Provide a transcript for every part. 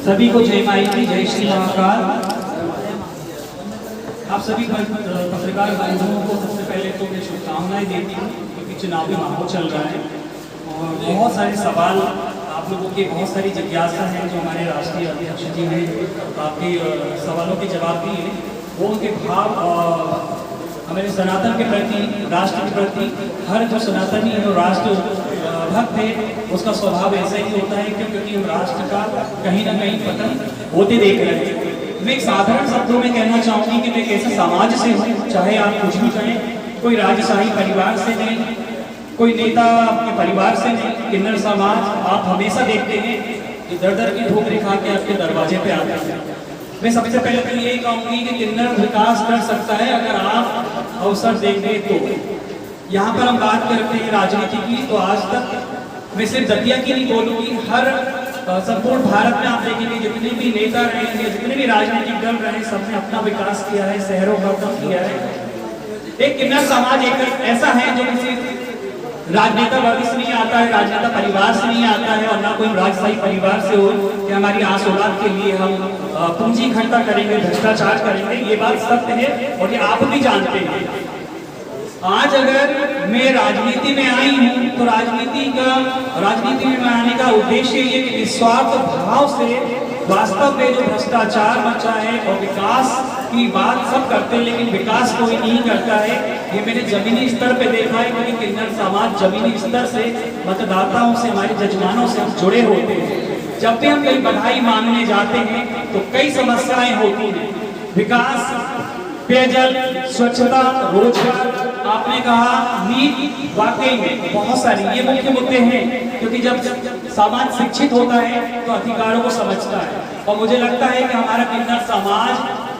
सभी को जय माई की, जय श्री महाकाल। आप सभी पत्रकार बंधुओं को सबसे पहले तो मैं शुभकामनाएं देती हूँ, क्योंकि चुनावी माहौल चल रहा है और बहुत सारे सवाल आप लोगों की, बहुत सारी जिज्ञासा है जो हमारे राष्ट्रीय अध्यक्ष जी ने आपके सवालों के जवाब दिए। वो उनके भाव हमारे सनातन के प्रति, राष्ट्र के प्रति, हर जो सनातनी है और राष्ट्र भक्त है उसका स्वभाव ऐसा ही होता है, क्योंकि हम राष्ट्र का कहीं ना कहीं पतन होते देख रहे हैं। मैं एक साधारण शब्दों में कहना चाहूँगी कि मैं कैसे समाज से हूँ, चाहे आप कुछ भी कहें, कोई राजशाही परिवार से नहीं, कोई नेता आपके परिवार से नहीं, किन्नर समाज आप हमेशा देखते हैं कि दर दर की ठोकरें खा के आपके दरवाजे पे आते हैं। मैं सबसे पहले तो ये कहूँगी कि किन्नर विकास कर सकता है अगर आप अवसर देंगे तो। यहाँ पर हम बात करते हैं राजनीति की, तो आज तक मैं सिर्फ दतिया की नहीं बोलूँगी, हर संपूर्ण भारत में आप देखेंगे जितने भी नेता रहे हैं, जितने भी राजनीतिक दल रहे हैं, सबने अपना विकास किया है, शहरों का काम किया है। एक किन्नर समाज एक ऐसा है जो किसी राजनेता वर्ग से नहीं आता है, राजनेता परिवार से नहीं आता है, और ना कोई राजशाही परिवार से हो कि हमारी आस औलाद के लिए हम पूंजी इकट्ठा करेंगे, भ्रष्टाचार करेंगे। ये बात सत्य है और ये आप भी जानते हैं। आज अगर मैं राजनीति में आई हूँ तो राजनीति में आने का उद्देश्य ये कि निस्वार्थ भाव से वास्तव में जो भ्रष्टाचार मचा है और विकास की बात सब करते हैं, लेकिन विकास कोई नहीं करता है। ये मैंने जमीनी स्तर पे देखा है, क्योंकि किन्नर समाज जमीनी स्तर से मतदाताओं से, हमारे जजमानों से हम जुड़े होते हैं। जब भी हम कहीं बधाई मांगने जाते हैं तो कई समस्याएं होती हैं, विकास, पेयजल, स्वच्छता, रोजगार, आपने कहा नीति, वाकई में बहुत सारी ये मुख्य मुद्दे हैं। क्योंकि जब समाज शिक्षित होता है तो अधिकारों को समझता है, और मुझे लगता है कि हमारा किन्नर समाज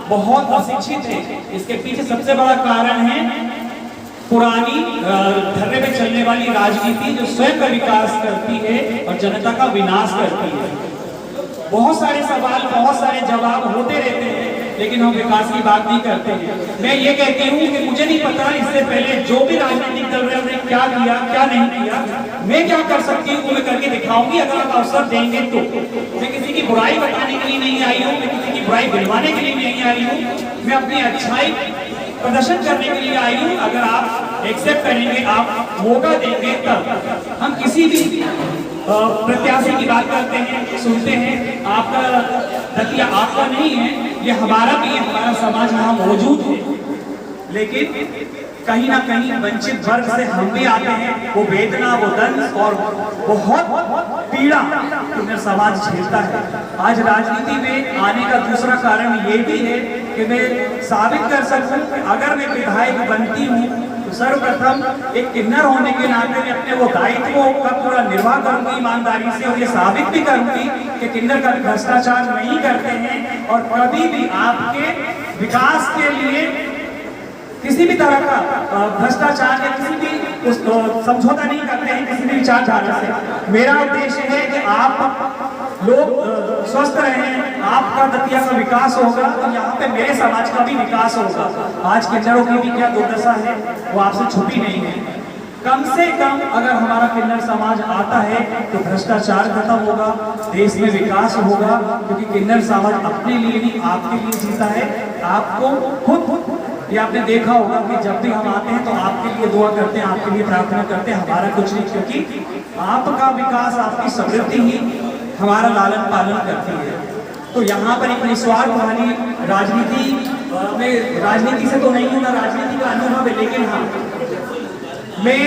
बहुत अशिक्षित है। इसके पीछे सबसे बड़ा कारण है पुरानी धर्रे में चलने वाली राजनीति, जो स्वयं का विकास करती है और जनता का विनाश करती है। बहुत सारे सवाल, बहुत सारे जवाब होते रहते हैं, लेकिन हम विकास की बात नहीं करते हैं। मैं ये कहती हूँ कि मुझे नहीं पता इससे पहले जो भी राजनीतिक दल रहे उन्होंने क्या किया, क्या नहीं किया। मैं क्या कर सकती हूँ वो मैं करके दिखाऊंगी, अगर आप अवसर देंगे तो। मैं किसी की बुराई बताने के लिए नहीं आई हूँ, मैं किसी की बुराई गिनवाने के लिए नहीं आई हूँ, मैं अपनी अच्छाई प्रदर्शन करने के लिए आई हूँ। अगर आप एक्सेप्ट करेंगे, आप मौका देंगे, तब हम किसी भी प्रत्याशी की बात करते हैं, सुनते हैं। आपका दतिया आपका नहीं है, ये हमारा भी है, हमारा समाज यहाँ मौजूद है, लेकिन कहीं ना कहीं वंचित वर्ग से हम भी आते हैं। वो वेदना, वो दर्द और बहुत पीड़ा किन्नर समाज झेलता है। आज राजनीति में आने का दूसरा कारण ये भी है कि मैं साबित कर सकूं कि अगर मैं विधायक बनती हूँ तो सर्वप्रथम एक किन्नर होने के नाते मैं अपने वो दायित्वों का पूरा निर्वाह करूंगी ईमानदारी से, और ये साबित भी करूंगी कि किन्नर का भ्रष्टाचार नहीं करते हैं और कभी भी आपके विकास के लिए किसी भी तरह का भ्रष्टाचार या किसी भी समझौता नहीं करते हैं किसी भी विचारधारा से। मेरा उद्देश्य है कि आप लोग स्वस्थ रहें, आपका दतिया का विकास होगा और यहाँ पे मेरे समाज का भी विकास होगा। आज किन्नरों की भी क्या दुर्दशा है वो आपसे छुपी नहीं है। कम से कम अगर हमारा किन्नर समाज आता है तो भ्रष्टाचार खत्म होगा, देश में विकास होगा, क्योंकि किन्नर समाज अपने लिए नहीं आपके लिए जीता है। आपको खुद ये आपने देखा होगा कि जब भी हम आते हैं तो आपके लिए दुआ करते हैं, आपके लिए प्रार्थना करते हैं, हमारा कुछ नहीं, क्योंकि आपका विकास, आपकी समृद्धि ही हमारा लालन पालन करती है। तो यहाँ पर एक निस्वार्थ वाली राजनीति में, राजनीति से तो नहीं होना, राजनीति का अनुभव है, लेकिन हाँ मैं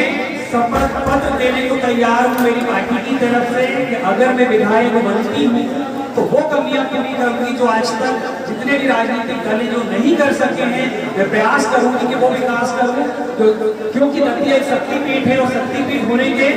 शपथ पत्र देने को तैयार हूँ मेरी पार्टी की तरफ से कि अगर मैं विधायक बनती हूँ तो वो कमियां पूरी करूंगी जो आज तक जितने भी राजनीतिक दल जो नहीं कर सके हैं, मैं प्रयास करूंगी कि वो विकास करूं। क्योंकि दतिया एक शक्तिपीठ है और शक्तिपीठ होने के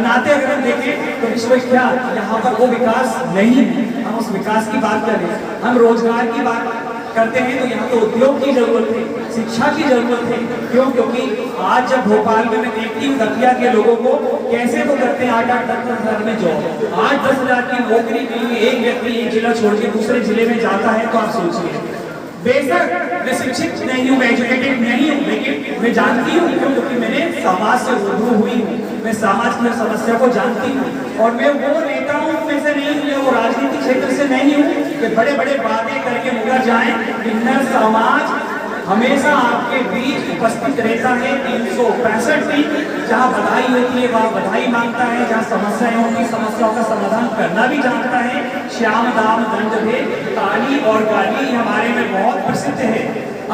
नाते अगर हम देखें तो विश्वविख्यात यहाँ पर वो विकास नहीं है। हम उस विकास की बात करें, हम रोजगार की बात करते हैं तो यहाँ तो उद्योग की जरूरत है, शिक्षा की जरूरत है। क्यों? क्योंकि आज जब भोपाल में मैं देखती हूँ दतिया के लोगों को कैसे तो करते हैं 8-10 हजार में जॉब, 8-10 हजार की नौकरी के लिए एक व्यक्ति एक जिला छोड़ के दूसरे जिले में जाता है, तो आप सोचिए बेशक मैं शिक्षित नहीं हूँ, मैं एजुकेटेड नहीं हूँ, लेकिन मैं जानती हूँ क्योंकि मैंने समाज से रूबरू हुई हूँ, मैं समाज की समस्या को जानती हूँ। और मैं वो नेताओं में से नहीं हूँ, वो राजनीतिक क्षेत्र से नहीं हूँ कि बड़े बड़े बातें करके मुकर जाएं। किन्नर समाज हमेशा आपके बीच उपस्थित रहता है 365 दिन। जहाँ बधाई होती है वहाँ बधाई मांगता है, जहाँ समस्याएं होती समस्याओं का समाधान करना भी जानता है। श्याम दाम दंड भेद, काली और काली हमारे में बहुत प्रसिद्ध है।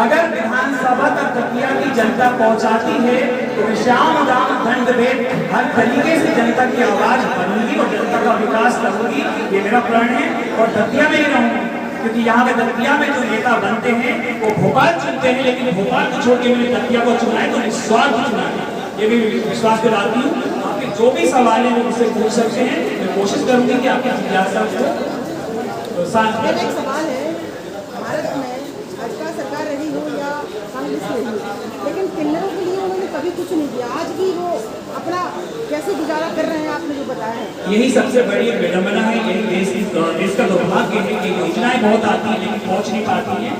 अगर विधानसभा तक दतिया की जनता पहुंचाती है तो श्याम दाम दंड भेद हर तरीके से जनता की आवाज बनूंगी और जनता का विकास करूंगी, ये मेरा प्रण है। और दतिया में ही रहूंगी क्योंकि यहाँ पे दतिया में जो नेता बनते हैं वो भोपाल चुनते हैं, लेकिन भोपाल को छोड़ के मैंने दतिया को चुना है तो निस्वार्थ चुना है, ये भी विश्वास दिलाती हूँ। आपके जो भी सवाल है वो मुझसे पूछ सकते हैं, मैं कोशिश करूंगी कि आपकी जिज्ञासा को शांत मेरा एक सवाल है, भारत में भाजपा सरकार रही हो या कांग्रेस रही हो, लेकिन किन्नरों के लिए उन्होंने कभी कुछ नहीं किया। आज भी वो अपना कैसे गुजारा कर रहे हैं आपने जो बताया है, यही सबसे बड़ी विडंबना है। यही देश का दुर्भाग्य है कि योजनाएं बहुत आती हैं लेकिन पहुंच नहीं पाती हैं,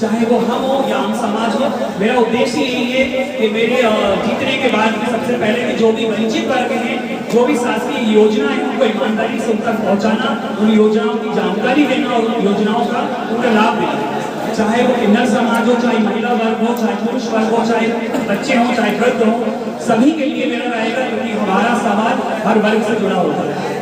चाहे वो हम हो या आम समाज हो। मेरा उद्देश्य यही है कि मेरे जीतने के बाद सबसे पहले कि जो भी वंचित वर्ग हैं, जो भी शासकीय योजनाएं उनको ईमानदारी से उन तक पहुंचाना, उन योजनाओं की जानकारी देना और उन योजनाओं का उनका लाभ देना। चाहे वो किन्नर समाज हो, चाहे महिला वर्ग हो, चाहे पुरुष वर्ग हो, चाहे बच्चे हों, चाहे वृद्ध हो, सभी के लिए मेरा रहेगा क्योंकि हमारा समाज हर वर्ग से जुड़ा होता है।